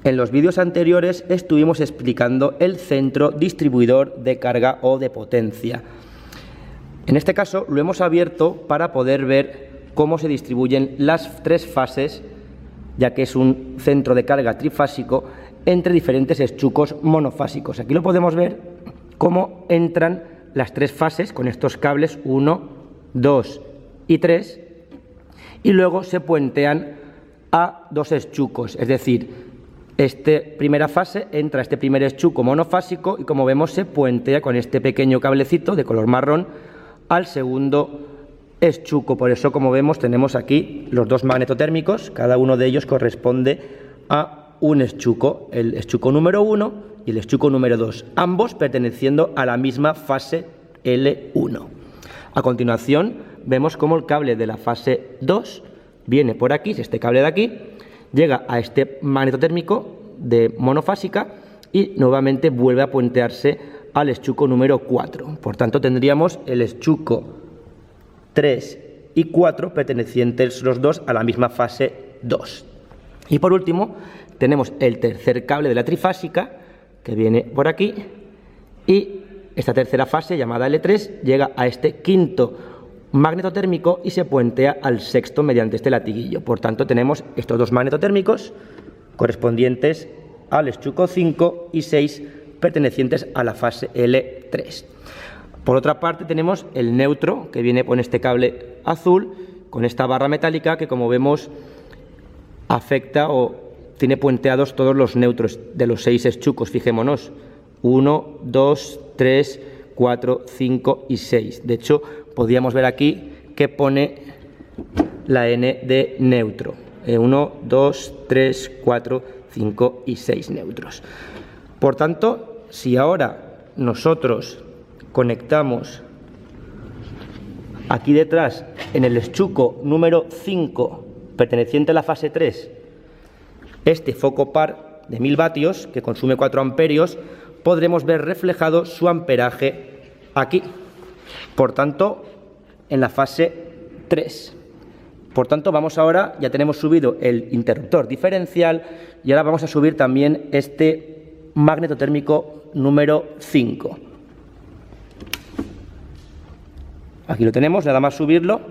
En los vídeos anteriores estuvimos explicando el centro distribuidor de carga o de potencia. En este caso lo hemos abierto para poder ver cómo se distribuyen las tres fases, ya que es un centro de carga trifásico, entre diferentes eschucos monofásicos. Aquí lo podemos ver cómo entran las tres fases con estos cables 1, 2 y 3, y luego se puentean a dos eschucos, es decir, esta primera fase entra este primer eschuco monofásico y, como vemos, se puentea con este pequeño cablecito de color marrón al segundo eschuco. Por eso, como vemos, tenemos aquí los dos magnetotérmicos, cada uno de ellos corresponde a un eschuco, el eschuco número 1 y el eschuco número 2, ambos perteneciendo a la misma fase L1. A continuación vemos cómo el cable de la fase 2 viene por aquí, es este cable de aquí, llega a este magnetotérmico de monofásica y nuevamente vuelve a puentearse al eschuco número 4. Por tanto, tendríamos el eschuco 3 y 4 pertenecientes los dos a la misma fase 2. Y por último, tenemos el tercer cable de la trifásica que viene por aquí y esta tercera fase, llamada L3, llega a este quinto magnetotérmico y se puentea al sexto mediante este latiguillo. Por tanto, tenemos estos dos magnetotérmicos correspondientes al eschuco 5 y 6 pertenecientes a la fase L3. Por otra parte, tenemos el neutro que viene con este cable azul, con esta barra metálica que, como vemos, afecta o tiene puenteados todos los neutros de los 6 eschucos. Fijémonos, 1, 2, 3, 4, 5 y 6. De hecho, podríamos ver aquí que pone la N de neutro. 1, 2, 3, 4, 5 y 6 neutros. Por tanto, si ahora nosotros conectamos aquí detrás en el eschuco número 5 perteneciente a la fase 3 este foco par de 1000 vatios que consume 4 amperios, podremos ver reflejado su amperaje aquí. Por tanto, en la fase 3. Por tanto, vamos ahora, ya tenemos subido el interruptor diferencial y ahora vamos a subir también este magnetotérmico número 5. Aquí lo tenemos, nada más subirlo.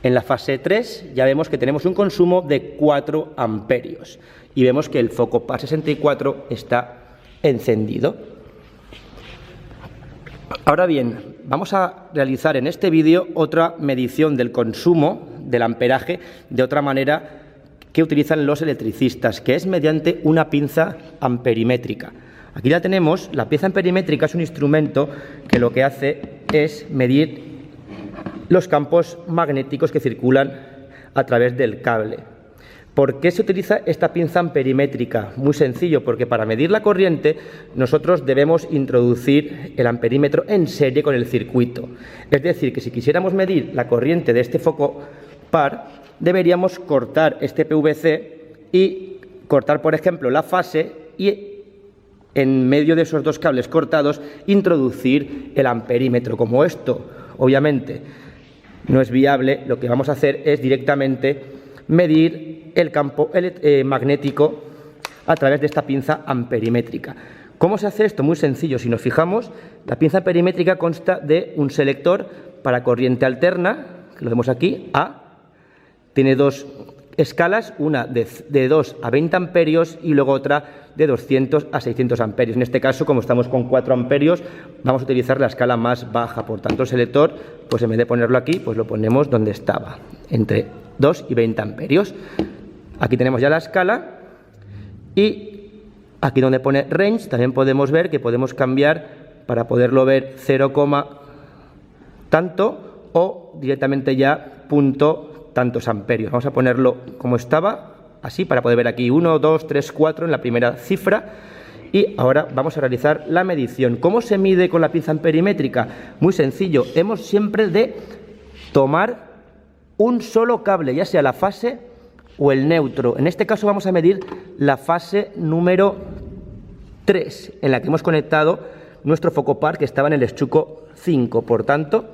En la fase 3 ya vemos que tenemos un consumo de 4 amperios y vemos que el foco par 64 está encendido. Ahora bien, vamos a realizar en este vídeo otra medición del consumo del amperaje de otra manera que utilizan los electricistas, que es mediante una pinza amperimétrica. Aquí la tenemos. La pinza amperimétrica es un instrumento que lo que hace es medir los campos magnéticos que circulan a través del cable. ¿Por qué se utiliza esta pinza amperimétrica? Muy sencillo, porque para medir la corriente nosotros debemos introducir el amperímetro en serie con el circuito. Es decir, que si quisiéramos medir la corriente de este foco par, deberíamos cortar este PVC y cortar, por ejemplo, la fase y en medio de esos dos cables cortados introducir el amperímetro. Como esto, obviamente, no es viable, lo que vamos a hacer es directamente medir el campo magnético a través de esta pinza amperimétrica. ¿Cómo se hace esto? Muy sencillo. Si nos fijamos, la pinza amperimétrica consta de un selector para corriente alterna, que lo vemos aquí, A. Tiene dos escalas, una de 2 a 20 amperios y luego otra de 200 a 600 amperios. En este caso, como estamos con 4 amperios, vamos a utilizar la escala más baja. Por tanto, el selector, pues en vez de ponerlo aquí, pues lo ponemos donde estaba, entre 2 y 20 amperios. Aquí tenemos ya la escala y aquí donde pone range también podemos ver que podemos cambiar para poderlo ver 0, tanto o directamente ya punto tantos amperios. Vamos a ponerlo como estaba, así, para poder ver aquí 1, 2, 3, 4 en la primera cifra. Y ahora vamos a realizar la medición. ¿Cómo se mide con la pinza amperimétrica? Muy sencillo. Hemos siempre de tomar un solo cable, ya sea la fase o el neutro. En este caso vamos a medir la fase número 3, en la que hemos conectado nuestro foco par que estaba en el eschuco 5. Por tanto,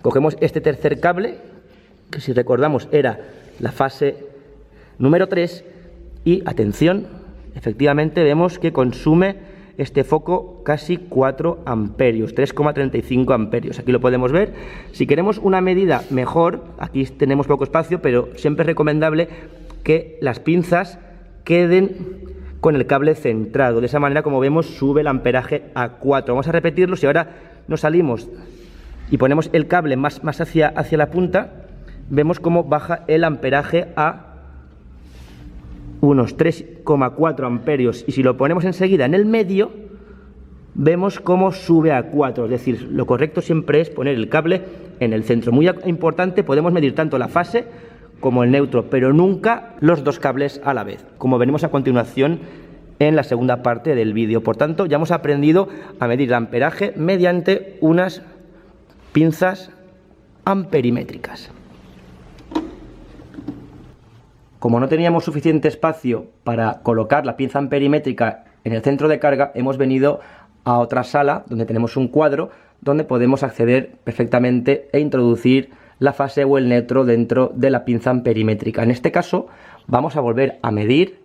cogemos este tercer cable, que si recordamos era la fase número 3, y atención, efectivamente vemos que consume este foco casi 4 amperios, 3,35 amperios. Aquí lo podemos ver. Si queremos una medida mejor, aquí tenemos poco espacio, pero siempre es recomendable que las pinzas queden con el cable centrado. De esa manera, como vemos, sube el amperaje a 4. Vamos a repetirlo. Si ahora nos salimos y ponemos el cable más hacia la punta, vemos cómo baja el amperaje a unos 3,4 amperios, y si lo ponemos enseguida en el medio, vemos cómo sube a 4, es decir, lo correcto siempre es poner el cable en el centro. Muy importante, podemos medir tanto la fase como el neutro, pero nunca los dos cables a la vez, como veremos a continuación en la segunda parte del vídeo. Por tanto, ya hemos aprendido a medir el amperaje mediante unas pinzas amperimétricas. Como no teníamos suficiente espacio para colocar la pinza amperimétrica en el centro de carga, hemos venido a otra sala donde tenemos un cuadro donde podemos acceder perfectamente e introducir la fase o el neutro dentro de la pinza amperimétrica. En este caso vamos a volver a medir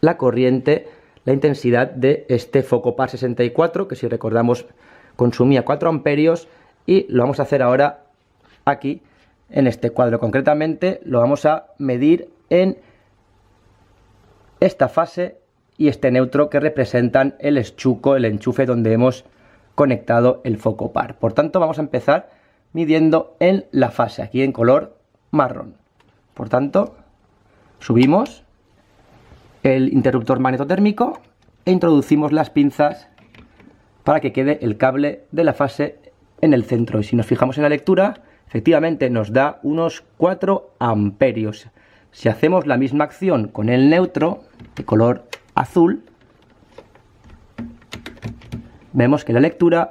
la corriente, la intensidad de este foco par 64, que si recordamos consumía 4 amperios, y lo vamos a hacer ahora aquí en este cuadro. Concretamente lo vamos a medir en esta fase y este neutro que representan el estuco, el enchufe donde hemos conectado el foco par. Por tanto, vamos a empezar midiendo en la fase, aquí en color marrón. Por tanto, subimos el interruptor magnetotérmico e introducimos las pinzas para que quede el cable de la fase en el centro. Y si nos fijamos en la lectura, efectivamente nos da unos 4 amperios. Si hacemos la misma acción con el neutro de color azul, vemos que la lectura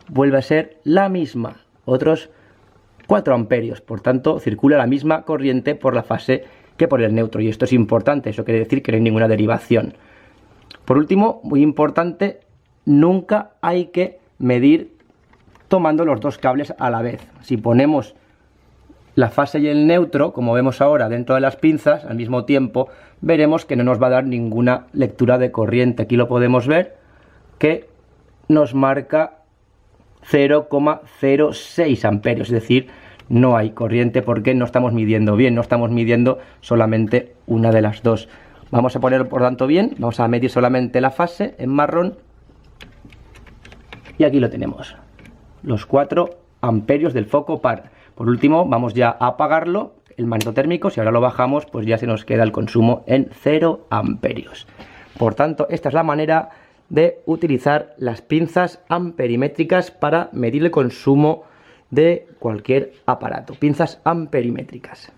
vuelve a ser la misma, otros 4 amperios. Por tanto, circula la misma corriente por la fase que por el neutro, y esto es importante. Eso quiere decir que no hay ninguna derivación. Por último, muy importante, nunca hay que medir tomando los dos cables a la vez. Si ponemos la fase y el neutro, como vemos ahora dentro de las pinzas, al mismo tiempo, veremos que no nos va a dar ninguna lectura de corriente. Aquí lo podemos ver, que nos marca 0,06 amperios, es decir, no hay corriente porque no estamos midiendo bien, no estamos midiendo solamente una de las dos. Vamos a ponerlo por tanto bien, vamos a medir solamente la fase en marrón, y aquí lo tenemos, los 4 amperios del foco par. Por último, vamos ya a apagarlo, el magnetotérmico. Si ahora lo bajamos, pues ya se nos queda el consumo en 0 amperios. Por tanto, esta es la manera de utilizar las pinzas amperimétricas para medir el consumo de cualquier aparato. Pinzas amperimétricas.